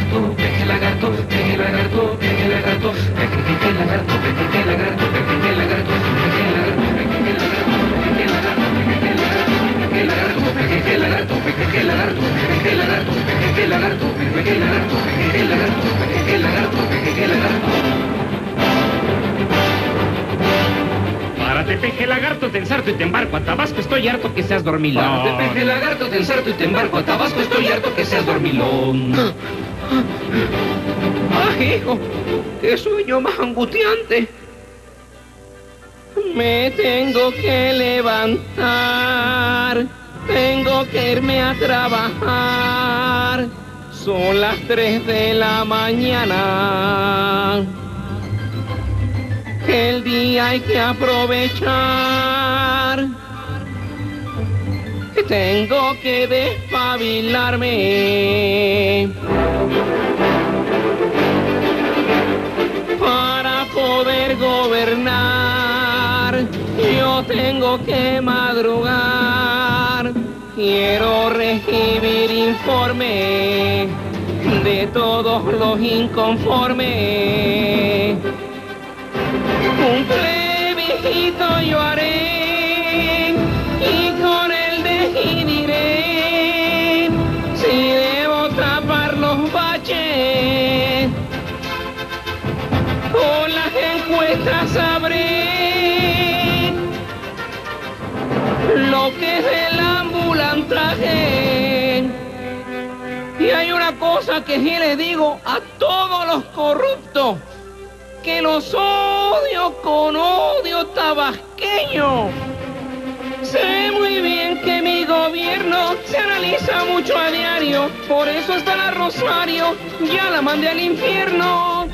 lagarto, peje lagarto, peje lagarto, peje lagarto, peje lagarto, peje lagarto, peje lagarto, peje lagarto, peje lagarto, peje lagarto, peje lagarto, peje lagarto, peje lagarto, peje lagarto, peje lagarto, peje lagarto, peje lagarto, peje lagarto, peje lagarto. Párate, peje lagarto, te ensarto y te embarco a Tabasco, estoy harto que seas dormilón. Párate, peje lagarto, te ensarto y te embarco a Tabasco, estoy harto que seas dormilón. ¡Ah, hijo! ¡Qué sueño más angustiante! Me tengo que levantar, tengo que irme a trabajar. Son las 3 de la mañana. El día hay que aprovechar. Tengo que despabilarme para poder gobernar. Yo tengo que madrugar. Quiero recibir informe de todos los inconformes. Un plebiscito yo haré y con él decidiré si debo tapar los baches. Con las encuestas sabré lo que es el ambulantaje. Y hay una cosa que sí les digo a todos los corruptos, que los odio con odio tabasqueño. Sé muy bien que mi gobierno se analiza mucho a diario, por eso está la Rosario, ya la mandé al infierno.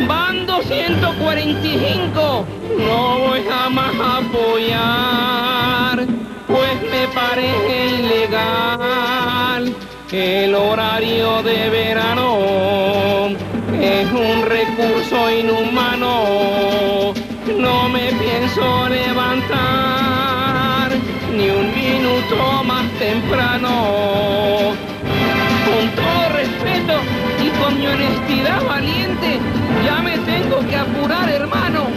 Van 245, no voy jamás a apoyar, pues me parece ilegal. El horario de verano es un recurso inhumano. No me pienso levantar ni un minuto más temprano. Con todo respeto y con mi honestidad valiente, ya me tengo que apurar, hermano.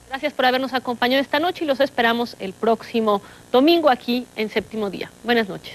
Gracias por habernos acompañado esta noche y los esperamos el próximo domingo aquí en Séptimo Día. Buenas noches.